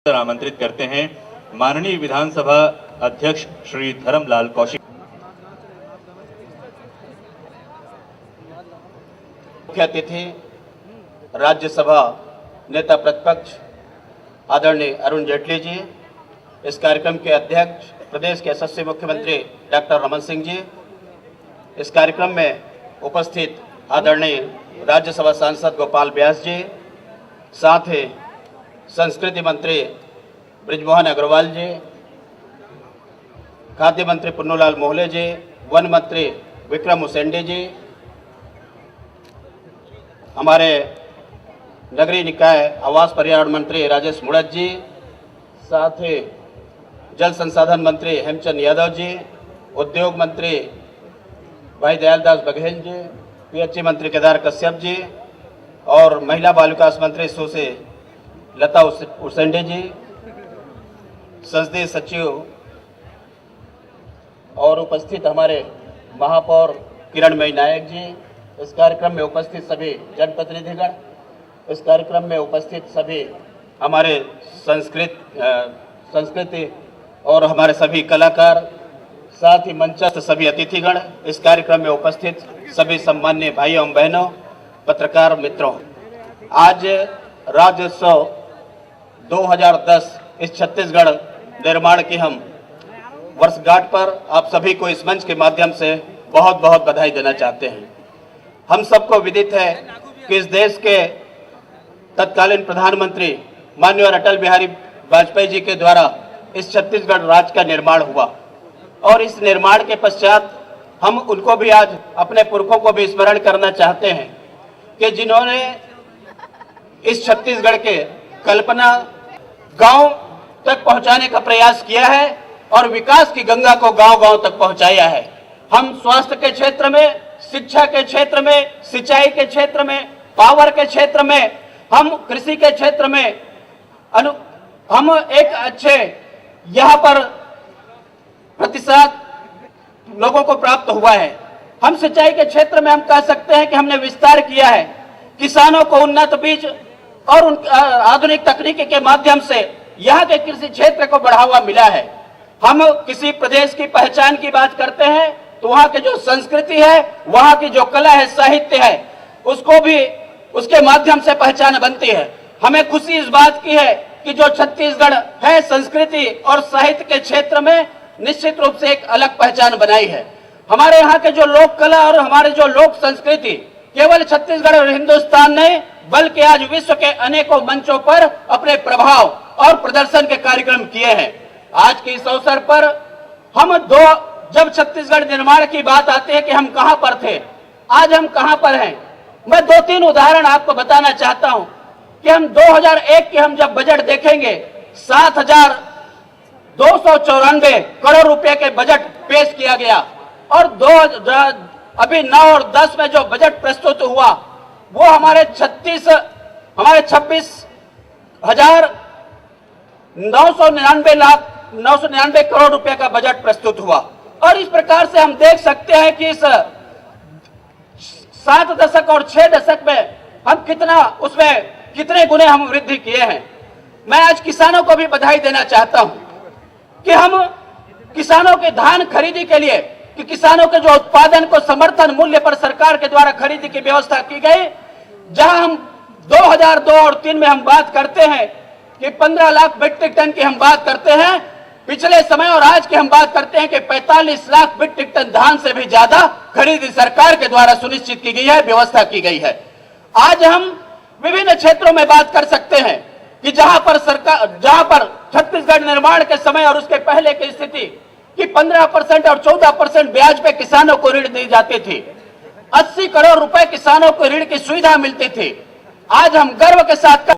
आमंत्रित करते हैं माननीय विधानसभा अध्यक्ष श्री धर्मलाल कौशिक। मुख्य अतिथि राज्यसभा नेता प्रतिपक्ष आदरणीय अरुण जेटली जी, इस कार्यक्रम के अध्यक्ष प्रदेश के यशस्वी मुख्यमंत्री डॉक्टर रमन सिंह जी, इस कार्यक्रम में उपस्थित आदरणीय राज्यसभा सांसद गोपाल व्यास जी, साथ ही संस्कृति मंत्री ब्रिजमोहन अग्रवाल जी, खाद्य मंत्री पुन्नूलाल मोहले जी, वन मंत्री विक्रम उसेंडी जी, हमारे नगरीय निकाय आवास पर्यावरण मंत्री राजेश मुड़त जी, साथ ही जल संसाधन मंत्री हेमचंद यादव जी, उद्योग मंत्री भाई दयालदास बघेल जी, पीएचई मंत्री केदार कश्यप जी और महिला बाल विकास मंत्री सुश्री लता उसेंडी जी, संसदीय सचिव और उपस्थित हमारे महापौर किरणमयी नायक जी, इस कार्यक्रम में उपस्थित सभी जनप्रतिनिधिगण, इस कार्यक्रम में उपस्थित सभी हमारे संस्कृति और हमारे सभी कलाकार, साथ ही मंचस्थ सभी अतिथिगण, इस कार्यक्रम में उपस्थित सभी सम्माननीय भाइयों एवं बहनों, पत्रकार मित्रों, आज राज्योत्सव 2010 इस छत्तीसगढ़ निर्माण की हम वर्षगांठ पर आप सभी को इस मंच के माध्यम से बहुत बहुत बधाई देना चाहते हैं। हम सबको विदित है कि इस देश के तत्कालीन प्रधानमंत्री माननीय अटल बिहारी वाजपेयी जी के द्वारा इस छत्तीसगढ़ राज्य का निर्माण हुआ और इस निर्माण के पश्चात हम उनको भी आज अपने पुरखों को भी स्मरण करना चाहते हैं कि जिन्होंने इस छत्तीसगढ़ के कल्पना गांव तक पहुंचाने का प्रयास किया है और विकास की गंगा को गांव-गांव तक पहुंचाया है। हम स्वास्थ्य के क्षेत्र में, शिक्षा के क्षेत्र में, सिंचाई के क्षेत्र में, पावर के क्षेत्र में, हम कृषि के क्षेत्र में हम एक अच्छे यहाँ पर प्रतिशत लोगों को प्राप्त हुआ है। हम सिंचाई के क्षेत्र में हम कह सकते हैं कि हमने विस्तार किया है, किसानों को उन्नत बीज और आधुनिक तकनीकी के माध्यम से यहाँ के कृषि क्षेत्र को बढ़ावा मिला है। हम किसी प्रदेश की पहचान की बात करते हैं तो वहाँ की जो संस्कृति है, वहाँ की जो कला है, साहित्य है, उसको भी उसके माध्यम से पहचान बनती है। हमें खुशी इस बात की है कि जो छत्तीसगढ़ है संस्कृति और साहित्य के क्षेत्र में निश्चित रूप से एक अलग पहचान बनाई है। हमारे यहाँ के जो लोक कला और हमारे जो लोक संस्कृति केवल छत्तीसगढ़ और हिंदुस्तान नहीं बल्कि आज विश्व के अनेकों मंचों पर अपने प्रभाव और प्रदर्शन के कार्यक्रम किए हैं। आज के इस अवसर पर जब छत्तीसगढ़ निर्माण की बात आती है कि हम कहां पर थे, आज हम कहां पर हैं, मैं 2-3 उदाहरण आपको बताना चाहता हूं कि हम 2001 के हम जब बजट देखेंगे 7,294 करोड़ रुपए के बजट पेश किया गया और अभी 9 और 10 में जो बजट प्रस्तुत हुआ वो हमारे 26,999 करोड़ रुपए का बजट प्रस्तुत हुआ। और इस प्रकार से हम देख सकते हैं कि इस 7 दशक और 6 दशक में हम कितने गुने हम वृद्धि किए हैं। मैं आज किसानों को भी बधाई देना चाहता हूं कि हम किसानों के धान खरीदी के लिए कि किसानों के जो उत्पादन को समर्थन मूल्य पर सरकार के द्वारा खरीदी की व्यवस्था की गई, जहां हम 2002 और 3 में हम बात करते हैं कि 15 लाख मीट्रिक टन की हम बात करते हैं पिछले समय, और आज की हम बात करते हैं कि 45 लाख मीट्रिक टन धान से भी ज्यादा खरीदी सरकार के द्वारा सुनिश्चित की गई है, व्यवस्था की गई है। आज हम विभिन्न क्षेत्रों में बात कर सकते हैं कि जहां पर छत्तीसगढ़ निर्माण के समय और उसके पहले की स्थिति कि 15% और 14% ब्याज पे किसानों को ऋण दी जाती थी, 80 करोड़ रुपए किसानों को ऋण की सुविधा मिलती थी। आज हम गर्व के साथ